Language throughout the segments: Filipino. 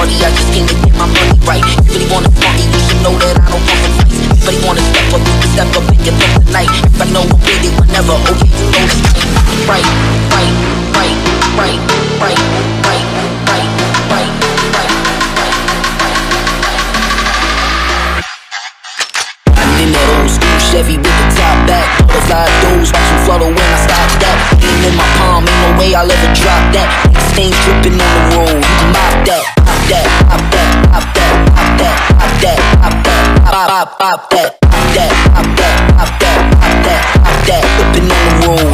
party, I just came to get my money right. You really wanna party, you should know that I don't fuck with fights. You really wanna step up, you can step up and get up tonight. If I know I'm with it whenever, okay, you know it's right. Right, right, right, right, right, right, right, right, right. I'm in that old school Chevy with the top back. Butterfly doors, watch them flutter when I stop that. Aim in my palm, ain't no way I'll ever drop that. Stains dripping on the road, you can mop that, pop that, pop that, pop that, pop that, pop that, pop that, pop, pop that, pop that, pop that, pop that, pop that, pop that, dripping on the road.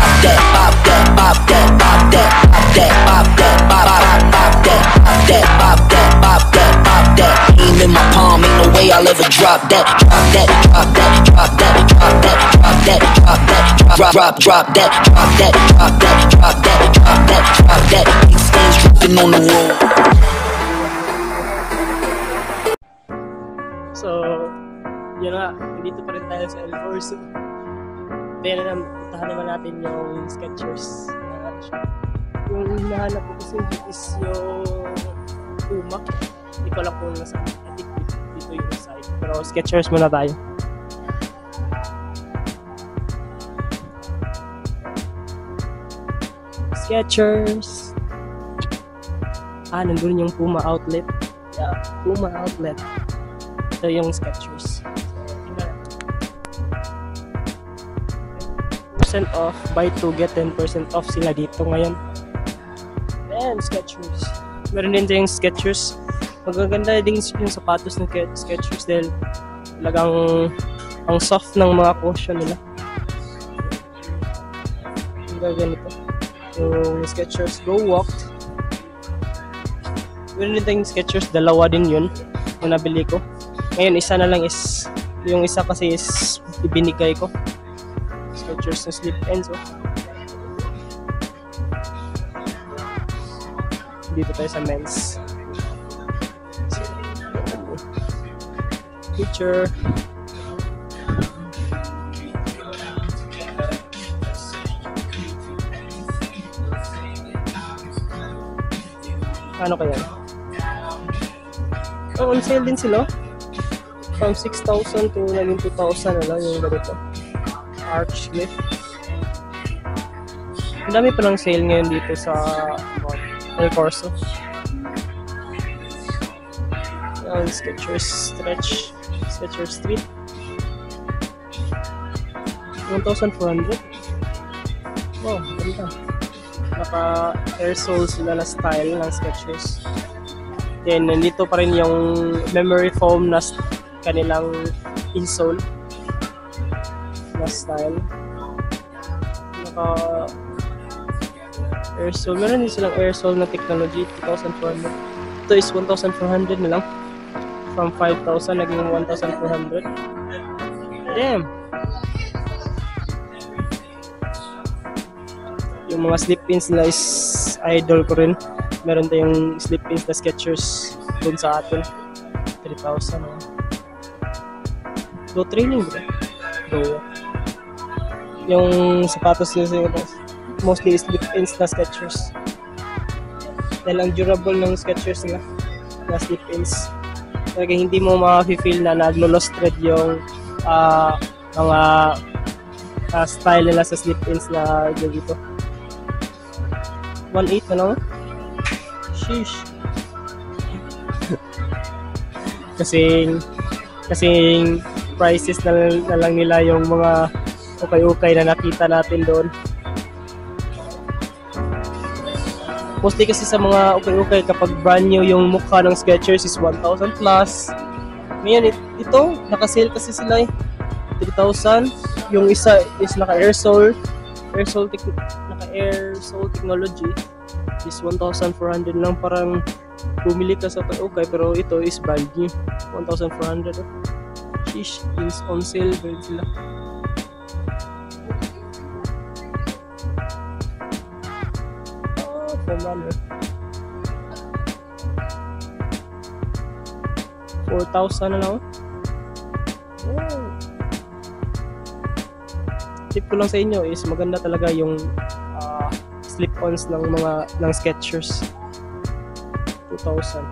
Pop that, pop that, pop that, pop that, pop that, pop that, pop, pop, pop that, pop that, pop that, pop that, pop that. Aim in my palm, ain't no way I'll ever drop that, drop that, drop that, drop that, drop that, drop that, drop that, drop that, drop that, drop that, drop that, drop that, drop that. Big stains dripping on the road. So, yun nga, dito pa rin tayo sa El Corso. Then, puntahan naman natin yung Skechers. Yung hinahanap ko kasi is yung Puma. Hindi ko alam kung nasa, I think dito yung side. Pero Skechers muna tayo. Skechers. Nandun yung Puma outlet. Yeah, Puma outlet. Ito yung Skechers. Off, buy 2 get 10% off sila dito ngayon. And Skechers. Meron din yung Skechers. Magaganda din yung sapatos ng Skechers dahil talagang ang soft ng mga cushion nila. Yung ganito. Yung Skechers Go Walked. Meron din yung Skechers, dalawa din yun yung nabili ko. Ngayon isa na lang is, yung isa kasi is ibinigay ko. Skechers na slip ends. Dito tayo sa men's. Picture. Ano kaya? On sale din sila. From 6,000 to naging 2,000 na lang yung ganito. Arch lift. Ang dami pa ng sale ngayon dito sa El Corso. Yan, Skechers Stretch, Skechers Street. 1,400. Wow, ganda. Naka air sole sila na style ng Skechers. Then, nandito pa rin yung memory foam na kanilang insole. Style. Naka air sole. Meron din silang air sole na technology. 2,400. Ito is 1,400 na lang. From 5,000 naging 1,400. Damn! Yung mga slip pins nila is idol ko rin. Meron tayong slip pins na Skechers dun sa atin. 3,000. Go training bro. Go. Yung sapatos nila mostly slip ins na Skechers. Dahil ang durable ng Skechers nila na slip ins. Talagang hindi mo ma-feel na naglo-lost thread yung mga style nila sa slip ins na dito. 1.8 na lang. Sheesh. kasing prices na lang nila yung mga ukay-ukay na nakita natin doon. Mostly kasi sa mga ukay-ukay kapag brand new yung mukha ng Skechers is 1,000 plus. Ngayon ito, naka-sale kasi sila 3,000. Yung isa is naka-air sole technology is 1,400 lang. Parang bumili ka sa ukay pero ito is brand new. 1,400. Sheesh, is on sale din sila. Runner. 4,000 na lang. Oh. Tip ko lang sa inyo is maganda talaga yung slip-ons ng Skechers. 2,000.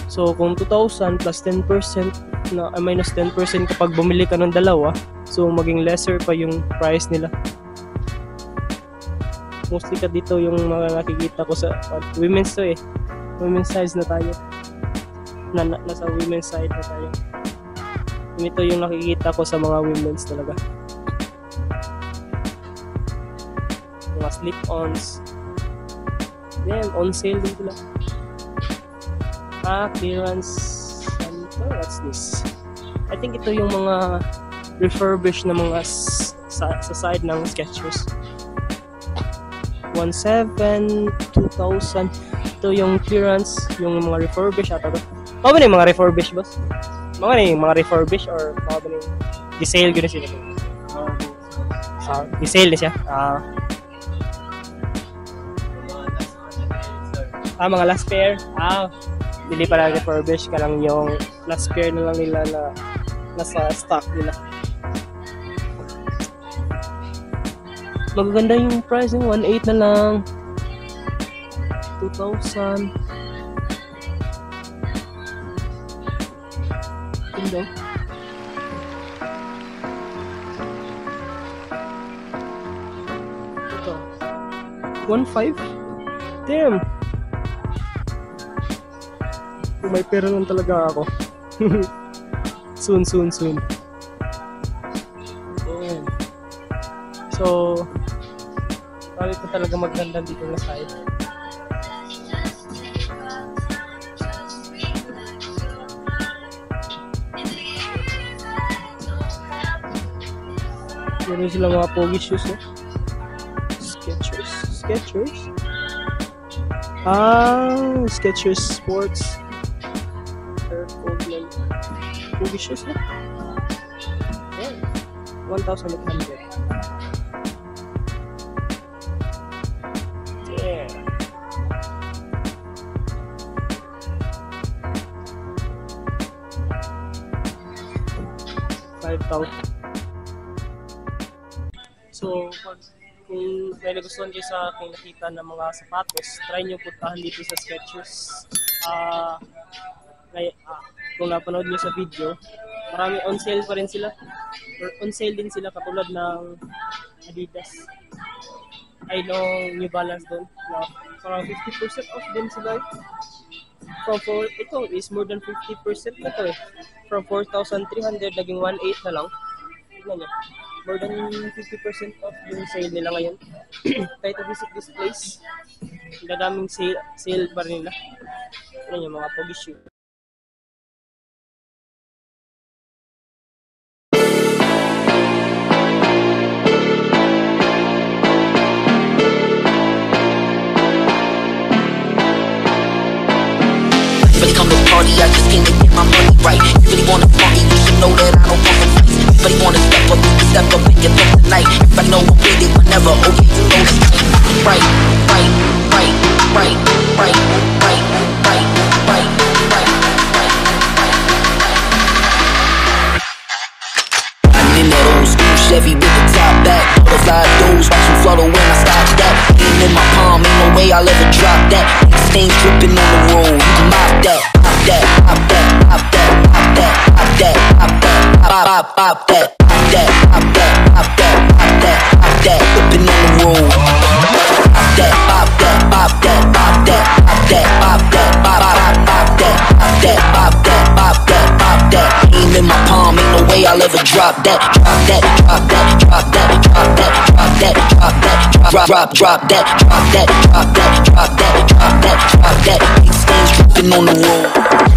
So, kung 2,000 plus 10% na minus 10% kapag bumili ka ng dalawa, so maging lesser pa yung price nila. Mostly ka dito yung mga nakikita ko sa women's to eh. Women's size na tayo. Nasa women's side na tayo. Ito yung nakikita ko sa mga women's talaga. Mga slip-ons. Yan, on sale din sila. Clearance. What's this? I think ito yung mga refurbished na mga sa side ng Skechers. 1,700, 2,000. Ito yung clearance, yung mga refurbished ata ba? Ano ba yung mga refurbished, boss? Mga yung mga refurbished or ano ba yung di-sale gano'n sila? Di-sale na siya? Mga last pair? Dili pa lang refurbish ka lang yung last pair na lang nila na nasa stock nila. Magaganda yung price yung 1,800 na lang. 2,000. Ito. Ito. 1,500? Damn! May pera lang talaga ako. soon. Ayan. So, bakit ko talaga maganda dito na side. Meron sila mga pogi shoes, eh. Skechers. Skechers Sports. Pogi shoes, eh. Ayan. 1,800. Yeah. $5,000. So, kung may nagustuhan kayo sa aking nakita ng mga sapatos, try nyo puntahan dito sa Skechers. Kung napanood nyo sa video, marami on sale pa rin sila. Or on sale din sila katulad ng Adidas. Ay nung New Balance doon. Parang 50% off din sila. Ito is more than 50% na to eh. From 4,300 naging 1,800 na lang. Tignan nyo. More than 50% off yung sale nila ngayon. Try to visit this place. Dadaming sale pa rin nila. Tignan nyo mga pogi shoe. I just came to get my money right. You really wanna party, you should know that I don't come from fights. Everybody wanna step up, you can step up and get up tonight. Everybody know I'm with it whenever, okay, you know that's right. I'm in that old school Chevy with the top back. Butterfly doors, watch them flutter when I stop that. Aim in my palm, ain't no way I'll ever drop that. Stains dripping on the road, you can mop that. Whipping on the road. Aim in my palm, ain't no way I'll ever drop that. Drop that. Big stains dripping on the road.